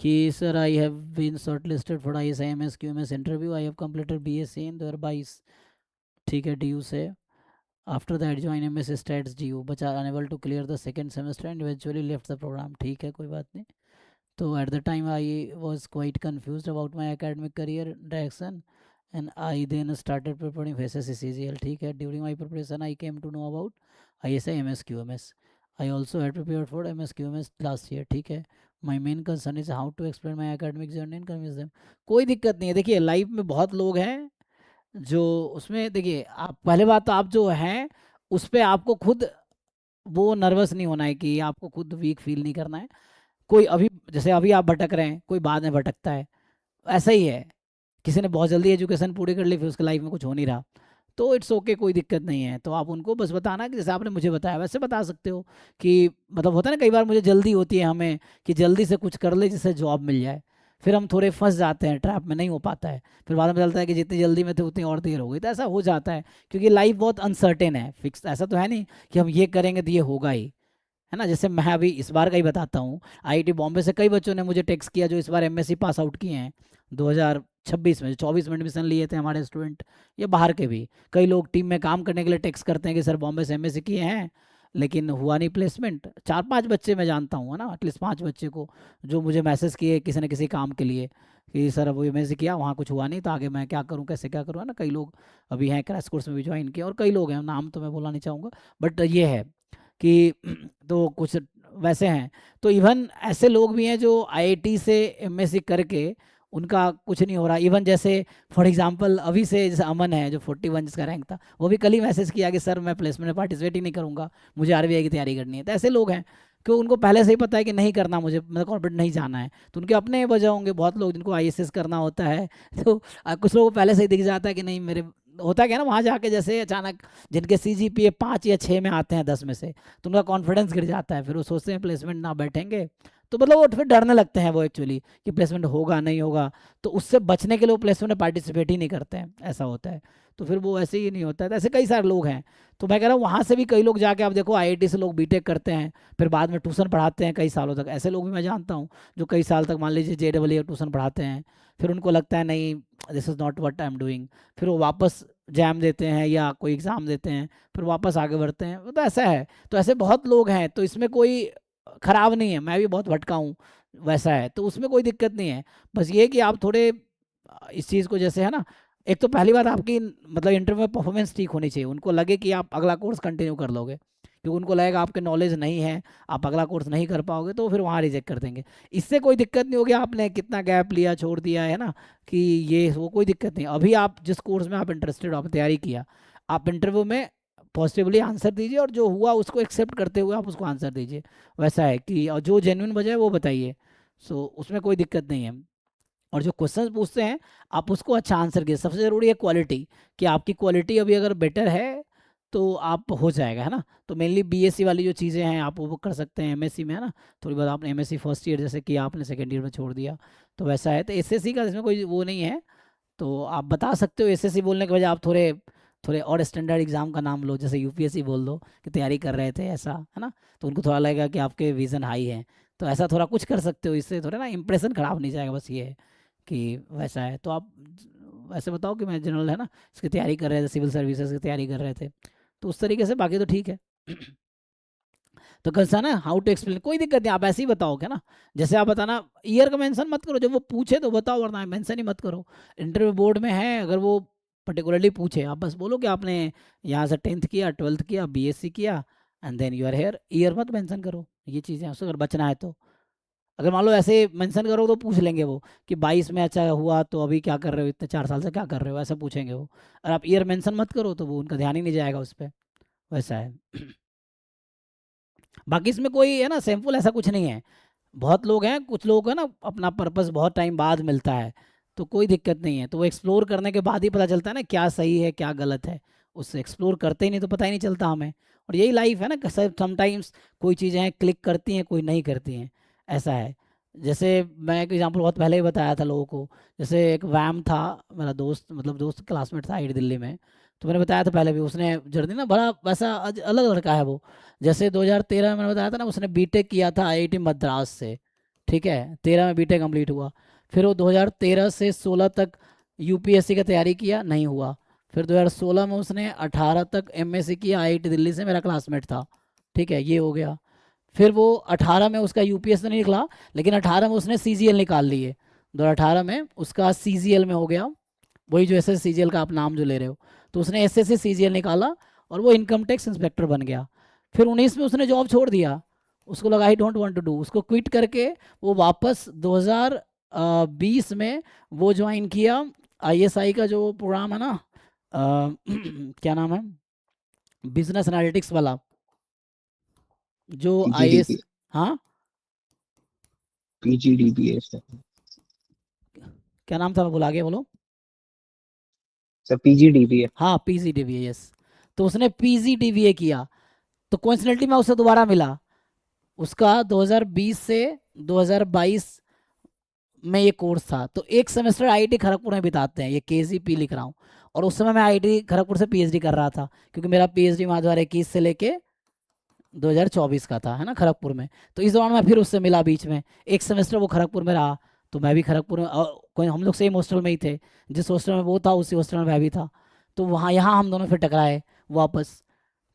कि sir I have been shortlisted for ISIMS QMS interview, I have completed BSc in 2022, ठीक है, DU से। After that join MS stats DU but are unable to clear the second semester and eventually left the program, ठीक है, कोई बात नहीं। तो at the time I was quite confused about my academic career direction and I then started preparing for SSC CGL, ठीक है। During my preparation I came to know about ISI MS QMS। I also had prepared for MS QMS last year, ठीक है। My main concern is how to explain my academic journey and convince them. कोई दिक्कत नहीं है, देखिए life में बहुत लोग हैं जो उसमें, देखिए आप पहले बात तो आप जो हैं उस पर आपको खुद वो नर्वस नहीं होना है कि आपको खुद वीक फील नहीं करना है। कोई अभी जैसे अभी आप भटक रहे हैं, कोई बाद में भटकता है, ऐसा ही है। किसी ने बहुत जल्दी एजुकेशन पूरी कर ली, फिर उसके लाइफ में कुछ हो नहीं रहा, तो इट्स ओके, कोई दिक्कत नहीं है। तो आप उनको बस बताना कि जैसे आपने मुझे बताया वैसे बता सकते हो कि मतलब होता है ना, कई बार मुझे जल्दी होती है हमें कि जल्दी से कुछ कर ले जिससे जॉब मिल जाए, फिर हम थोड़े फंस जाते हैं, ट्रैप में नहीं हो पाता है, फिर बाद में चलता है कि जितनी जल्दी में थे उतनी और देर हो गई। तो ऐसा हो जाता है क्योंकि लाइफ बहुत अनसर्टेन है, फिक्स ऐसा तो है नहीं कि हम ये करेंगे तो ये होगा ही, है ना। जैसे मैं अभी इस बार का ही बताता हूँ, IIT बॉम्बे से कई बच्चों ने मुझे टेक्स्ट किया जो इस बार MSc पास आउट किए हैं 2026 में, 24 में एडमिशन लिए थे हमारे स्टूडेंट, या बाहर के भी कई लोग टीम में काम करने के लिए टेक्स्ट करते हैं कि सर बॉम्बे से MSc किए हैं लेकिन हुआ नहीं प्लेसमेंट। 4-5 बच्चे मैं जानता हूँ, है ना, एटलीस्ट 5 बच्चे को जो मुझे मैसेज किए किसी न किसी काम के लिए कि सर अब MSc किया, वहाँ कुछ हुआ नहीं, तो आगे मैं क्या करूँ, कैसे क्या करूँ, है ना। कई लोग अभी हैं क्रैश कोर्स में भी ज्वाइन किए, और कई लोग हैं, नाम तो मैं बोलना नहीं चाहूँगा, बट ये है कि तो कुछ वैसे हैं। तो इवन ऐसे लोग भी हैं जो IIT से MSc करके उनका कुछ नहीं हो रहा। इवन जैसे फॉर एग्जांपल अभी से जैसे अमन है जो 41 जिसका रैंक था, वो भी कल ही मैसेज किया कि सर मैं प्लेसमेंट में पार्टिसिपेट ही नहीं करूँगा, मुझे RBI की तैयारी करनी है। तो ऐसे लोग हैं कि उनको पहले से ही पता है कि नहीं करना, मुझे मतलब कॉर्पोरेट नहीं जाना है, तो उनके अपने वजह होंगे। बहुत लोग जिनको IAS करना होता है तो कुछ लोगों को पहले से ही दिख जाता है कि नहीं मेरे, होता क्या है ना, वहाँ जाके जैसे अचानक जिनके CGPA 5 या 6 में आते हैं 10 में से, तो उनका कॉन्फिडेंस गिर जाता है, फिर वो सोचते हैं प्लेसमेंट ना बैठेंगे, तो मतलब वो फिर डरने लगते हैं वो एक्चुअली कि प्लेसमेंट होगा नहीं होगा। तो उससे बचने के लिए वो प्लेसमेंट में पार्टिसिपेट ही नहीं करते हैं, ऐसा होता है। तो फिर वो ऐसे ही नहीं होता है। तो ऐसे कई सारे लोग हैं। तो मैं कह रहा हूँ वहाँ से भी कई लोग जाके, आप देखो IIT से लोग BTech करते हैं, फिर बाद में ट्यूशन पढ़ाते हैं कई सालों तक। ऐसे लोग भी मैं जानता हूँ जो कई साल तक मान लीजिए JEE ट्यूशन पढ़ाते हैं, फिर उनको लगता है नहीं this is not what I am doing, फिर वो वापस जैम देते हैं या कोई एग्ज़ाम देते हैं, फिर वापस आगे बढ़ते हैं। तो ऐसा है, तो ऐसे बहुत लोग हैं, तो इसमें कोई ख़राब नहीं है। मैं भी बहुत भटका हूँ, वैसा है, तो उसमें कोई दिक्कत नहीं है। बस ये कि आप थोड़े इस चीज़ को जैसे है ना, एक तो पहली बात आपकी मतलब इंटरव्यू में परफॉर्मेंस ठीक होनी चाहिए, उनको लगे कि आप अगला कोर्स कंटिन्यू कर लोगे, क्योंकि उनको लगेगा आपके नॉलेज नहीं है, आप अगला कोर्स नहीं कर पाओगे, तो फिर वहाँ रिजेक्ट कर देंगे। इससे कोई दिक्कत नहीं होगी आपने कितना गैप लिया छोड़ दिया है ना, कि ये वो कोई दिक्कत नहीं। अभी आप जिस कोर्स में आप इंटरेस्टेड हो, आप तैयारी किया, आप इंटरव्यू में पॉजिटिवली आंसर दीजिए, और जो हुआ उसको एक्सेप्ट करते हुए आप उसको आंसर दीजिए। वैसा है कि और जो जेन्युइन वजह है वो बताइए, सो उसमें कोई दिक्कत नहीं है। और जो क्वेश्चंस पूछते हैं आप उसको अच्छा आंसर कीजिए। सबसे ज़रूरी है क्वालिटी, कि आपकी क्वालिटी अभी अगर बेटर है तो आप हो जाएगा, है ना। तो मेनली BSc वाली जो चीज़ें हैं आप वो कर सकते हैं MSc में, है ना। थोड़ी बहुत आपने MSc फर्स्ट ईयर जैसे किया, आपने सेकेंड ईयर में छोड़ दिया, तो वैसा है। तो SSC का इसमें कोई वो नहीं है, तो आप बता सकते हो। SSC बोलने के वजह आप थोड़े थोड़े और स्टैंडर्ड एग्जाम का नाम लो, जैसे UPSC बोल दो कि तैयारी कर रहे थे, ऐसा है ना, तो उनको थोड़ा लगेगा कि आपके विज़न हाई है। तो ऐसा थोड़ा कुछ कर सकते हो, इससे थोड़ा ना इंप्रेशन खराब नहीं जाएगा, बस ये है कि वैसा है। तो आप ऐसे बताओ कि मैं जनरल, है ना, इसकी तैयारी कर रहे थे, सिविल सर्विसेज की तैयारी कर रहे थे, तो उस तरीके से, बाकी तो ठीक है। तो कैसा ना, हाउ टू एक्सप्लेन, कोई दिक्कत नहीं, आप ऐसे ही बताओगे ना। जैसे आप बताना, ईयर का मेंशन मत करो, जब वो पूछे तो बताओ, वरना मेंशन ही मत करो। इंटरव्यू बोर्ड में है, अगर वो पर्टिकुलरली पूछे, आप बस बोलो कि आपने यहाँ से 10th किया, 12th किया, BSc किया, and then you are here. Year मत मेंशन करो, ये चीज़ें उससे अगर बचना है तो। अगर मान लो ऐसे मेंशन करो तो पूछ लेंगे वो कि 22 में अच्छा हुआ तो अभी क्या कर रहे हो, इतने 4 साल से क्या कर रहे हो, ऐसा पूछेंगे वो। और आप ईयर मेंशन मत करो तो वो उनका ध्यान ही नहीं जाएगा उस पर, वैसा है। बाकी इसमें कोई है ना सैम्पल ऐसा कुछ नहीं है। बहुत लोग हैं, कुछ लोग हैं ना अपना पर्पस बहुत टाइम बाद मिलता है, तो कोई दिक्कत नहीं है। तो वो एक्सप्लोर करने के बाद ही पता चलता है ना क्या सही है क्या गलत है। उससे एक्सप्लोर करते ही नहीं तो पता ही नहीं चलता हमें। और यही लाइफ है ना, समटाइम्स कोई चीज़ें हैं क्लिक करती हैं, कोई नहीं करती हैं, ऐसा है। जैसे मैं एक एग्जांपल बहुत पहले ही बताया था लोगों को। जैसे एक वैम था, मेरा दोस्त, मतलब दोस्त क्लासमेट था IIT दिल्ली में, तो मैंने बताया था पहले भी, उसने जर्नी ना बड़ा वैसा अलग लड़का है वो। जैसे 2013 में मैंने बताया था ना, उसने BTech किया था IIT मद्रास से, ठीक है, 13 में बीटेक कंप्लीट हुआ। फिर वो 2013 से 16 तक यूपीएससी का तैयारी किया, नहीं हुआ। फिर 2016 में उसने 18 तक एमएससी किया आईआईटी दिल्ली से, मेरा क्लासमेट था। ठीक है, ये हो गया। फिर वो 18 में उसका यूपीएस तो नहीं निकला, लेकिन 18 में उसने सीजीएल निकाल लिए। 2018 में उसका सीजीएल में हो गया, वही जो एस सीजीएल का आप नाम जो ले रहे हो। तो उसने एसएससी सीजीएल निकाला और वो इनकम टैक्स इंस्पेक्टर बन गया। फिर 19 में उसने जॉब छोड़ दिया, उसको लगा I don't want to do, उसको क्विट करके वो वापस 2020 में वो ज्वाइन किया आईएसआई का जो प्रोग्राम है ना, क्या नाम है, बिजनेस एनालिटिक्स वाला, जो आईएएस। पीजीडीपी हाँ, पीजीडीपीएस क्या नाम था, बोला आगे बोलो। सर, पीजीडीपी हाँ, पीजीडीबीए, यस। तो उसने पीजीडीबीए किया, तो कोइंसिडेंटली मैं उससे दोबारा मिला। उसका 2020 से 2022 में ये कोर्स था। तो एक सेमेस्टर आईआईटी खड़गपुर में बिताते हैं, ये केजीपी लिख रहा हूँ। और उस समय मैं आईआईटी खड़गपुर से पीएचडी कर रहा था, क्योंकि मेरा पीएचडी वहाँ 2021 से लेके 2024 का था, है ना, खड़गपुर में। तो इस दौरान मैं फिर उससे मिला बीच में, एक सेमेस्टर वो खड़गपुर में रहा, तो मैं भी खड़गपुर में, कोई हम लोग सेम हॉस्टल में ही थे, जिस हॉस्टल में वो था उसी हॉस्टल में मैं भी था। तो वहाँ यहाँ हम दोनों फिर टकराए वापस।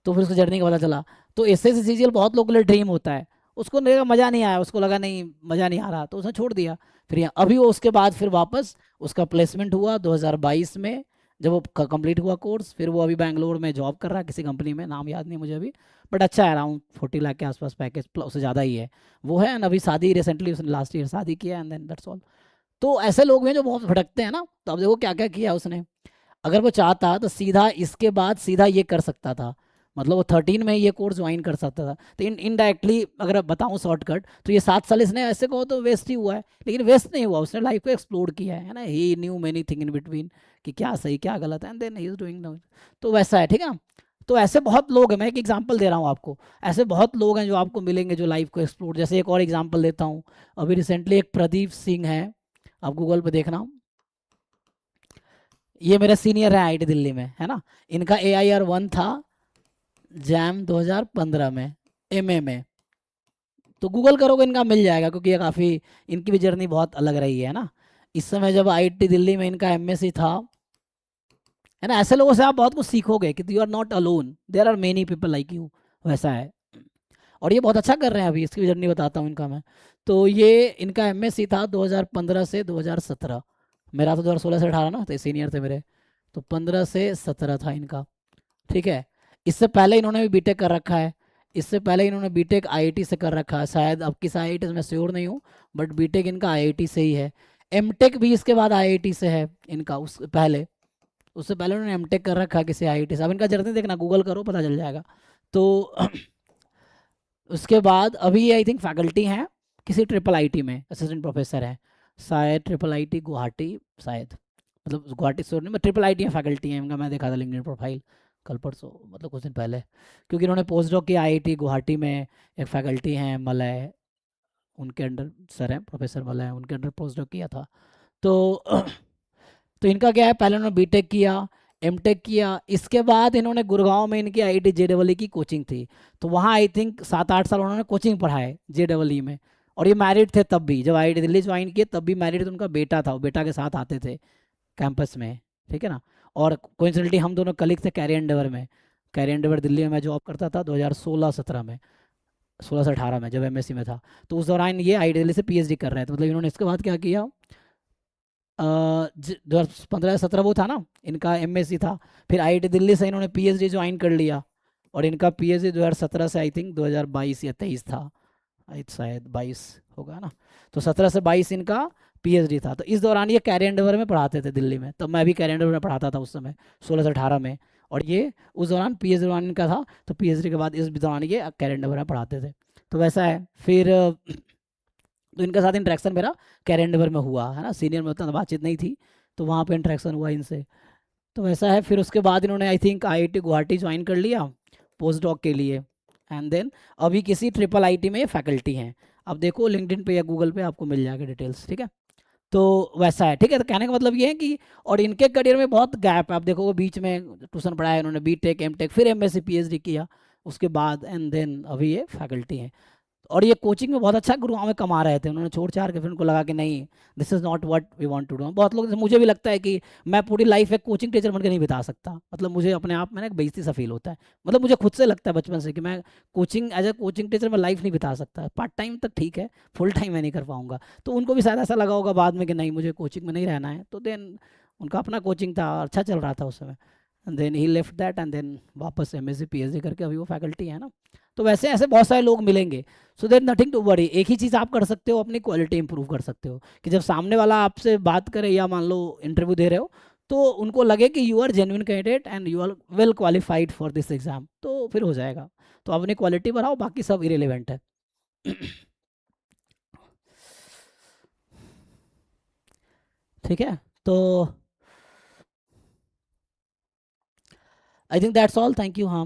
तो फिर उसको जर्नी का पता चला। तो एस एस सीजीएल बहुत लोगों के लिए ड्रीम होता है, उसको लगा मज़ा नहीं आया, उसको लगा नहीं मज़ा नहीं आ रहा, तो उसने छोड़ दिया। फिर यहाँ अभी वो उसके बाद फिर वापस उसका प्लेसमेंट हुआ 2022 में, जब वो कंप्लीट हुआ कोर्स। फिर वो अभी बैंगलोर में जॉब कर रहा है किसी कंपनी में, नाम याद नहीं मुझे अभी, बट अच्छा है, अराउंड 40 लाख के आसपास पैकेज, प्लस उससे ज़्यादा ही है वो है। एंड अभी शादी रिसेंटली उसने लास्ट ईयर शादी किया, एंड देन दैट्स ऑल। तो ऐसे लोग हैं जो बहुत भटकते हैं ना, तो अब देखो क्या क्या किया उसने। अगर वो चाहता तो सीधा इसके बाद सीधा ये कर सकता था, मतलब वो 13 में ये कोर्स ज्वाइन कर सकता था। तो इनडायरेक्टली अगर अब बताऊँ शॉर्टकट, तो ये 7 साल इसने ऐसे कहो तो वेस्ट ही हुआ है, लेकिन वेस्ट नहीं हुआ, उसने लाइफ को एक्सप्लोर किया है ना। He knew many thing in between, कि क्या सही क्या गलत है, and then he is doing now. तो वैसा है, ठीक है। तो ऐसे बहुत लोग हैं, मैं एक एग्जांपल दे रहा हूँ आपको, ऐसे बहुत लोग हैं जो आपको मिलेंगे जो लाइफ को एक्सप्लोर। जैसे एक और एग्जांपल देता हूँ, अभी रिसेंटली एक प्रदीप सिंह है, आप गूगल पे देखना, ये मेरा सीनियर है आईआईटी दिल्ली में, है ना। इनका AIR 1 था जैम 2015 में, एमए में। तो गूगल करोगे इनका मिल जाएगा, क्योंकि ये काफ़ी, इनकी भी जर्नी बहुत अलग रही है ना। इस समय जब आईआईटी दिल्ली में इनका एमएससी था, है ना। ऐसे लोगों से आप बहुत कुछ सीखोगे कि you are not alone, there are many people like you, वैसा है। और ये बहुत अच्छा कर रहे हैं अभी, इसकी जर्नी बताता हूँ इनका मैं। तो ये इनका एमएससी था 2015 से 2017, मेरा तो 2016 से 18 ना, तो सीनियर थे मेरे। तो 15 से 17 था इनका, ठीक है। इससे पहले इन्होंने भी बीटेक कर रखा है, इससे पहले इन्होंने बीटेक आईआईटी से कर रखा है, शायद अब किस आईआईटी से मैं श्योर नहीं हूँ, बट बीटेक इनका आईआईटी से ही है। एमटेक भी इसके बाद आईआईटी से है इनका, उससे पहले उन्होंने एमटेक कर रखा है किसी आईआईटी से। अब इनका जर्नी देखना, गूगल करो पता चल जाएगा। तो उसके बाद अभी ये आई थिंक फैकल्टी हैं किसी ट्रिपल आईटी में, असिस्टेंट प्रोफेसर हैं शायद, ट्रिपल आईटी गुवाहाटी शायद, मतलब गुवाहाटी स्टोर नहीं, मैं ट्रिपल आईटी में फैकल्टी हैं इनका, मैं देखा था लिंक्डइन प्रोफाइल कल परसों, मतलब कुछ दिन पहले। क्योंकि इन्होंने पोस्ट डॉक किया आईआईटी गुवाहाटी में, एक फैकल्टी हैं मलय, उनके अंडर सर हैं प्रोफेसर मलय, उनके अंडर पोस्ट डॉक किया था। तो तो इनका क्या है, पहले उन्होंने बीटेक किया, एमटेक किया, इसके बाद इन्होंने गुड़गांव में इनकी आईआईटी जेडबलई की कोचिंग थी, तो वहाँ आई थिंक 7-8 साल उन्होंने कोचिंग पढ़ाए जेडबलई में। और ये मैरिड थे तब भी, जब आईआईटी दिल्ली ज्वाइन किए तब भी मैरिड थे, उनका बेटा था, वो बेटा के साथ आते थे कैंपस में, ठीक है ना। और कोइंसिडेंटली हम दोनों कलीग थे कैरी एंडेवर में, कैरी एंडेवर दिल्ली में मैं जॉब करता था 2016-17 में, 16 से 18 में जब एमएससी में था। तो उस दौरान ये आईआईटी दिल्ली से पीएचडी कर रहे थे, मतलब इन्होंने इसके बाद क्या किया, 2015-17 वो था ना इनका एमएससी था, फिर आईआईटी दिल्ली से इन्होंने पीएचडी ज्वाइन कर लिया। और इनका पीएचडी 2017 से आई थिंक 2022 या 23 था, शायद 22 होगा ना। तो 17 से 22 इनका पीएचडी था। तो इस दौरान ये कैरी एंडेवर में पढ़ाते थे दिल्ली में, तब मैं भी कैरी एंडेवर में पढ़ाता था उस समय 16 से 18 में। और ये उस दौरान पीएचडी दौरान इनका था, तो पीएचडी के बाद इस दौरान ये कैरी एंडेवर में पढ़ाते थे। तो वैसा है। फिर तो इनके साथ इंटरेक्शन मेरा कैरी एंडेवर में हुआ, है ना, सीनियर में उतना बातचीत नहीं थी, तो वहाँ पे इंटरेक्शन हुआ इनसे। तो वैसा है। फिर उसके बाद इन्होंने I think IIT Guwahati join कर लिया पोस्ट डॉक के लिए, एंड देन अभी किसी ट्रिपल आईटी में फैकल्टी हैं। अब देखो लिंक्डइन पे या गूगल पे आपको मिल जाएगा डिटेल्स, ठीक है। तो वैसा है, ठीक है। तो कहने का मतलब ये है कि, और इनके करियर में बहुत गैप है, आप देखो वो बीच में ट्यूशन पढ़ाया इन्होंने, बीटेक एमटेक, फिर एमएससी पीएचडी किया उसके बाद, एंड देन अभी ये फैकल्टी हैं। और ये कोचिंग में बहुत अच्छा गुरुओं में कमा रहे थे, उन्होंने छोड़ छाड़ के फिर उनको लगा कि नहीं, this is not what we want to do. बहुत लोग, मुझे भी लगता है कि मैं पूरी लाइफ एक कोचिंग टीचर बनकर नहीं बिता सकता, मतलब मुझे अपने आप में ना एक बेइज्जती सा फील होता है, मतलब मुझे खुद से लगता है बचपन से कि मैं coaching, as a coaching teacher मैं लाइफ नहीं बिता सकता। पार्ट टाइम तक ठीक है, फुल टाइम मैं नहीं कर पाऊंगा। तो उनको भी शायद ऐसा लगा होगा बाद में कि नहीं, मुझे कोचिंग में नहीं रहना है। तो देन उनका अपना कोचिंग था, अच्छा चल रहा था उस समय, and then he left that, and then वापस एमएससी पीएचडी करके अभी वो फैकल्टी है ना। तो वैसे ऐसे बहुत सारे लोग मिलेंगे। सो देर नथिंग टू वरी। एक ही चीज़ आप कर सकते हो, अपनी क्वालिटी इंप्रूव कर सकते हो, कि जब सामने वाला आपसे बात करे या मान लो इंटरव्यू दे रहे हो, तो उनको लगे कि you are genuine candidate and you are well qualified for this exam, तो फिर हो जाएगा। तो अपनी क्वालिटी बढ़ाओ, बाकी सब इरेलीवेंट है। ठीक है, तो I think that's all, thank you. हाँ।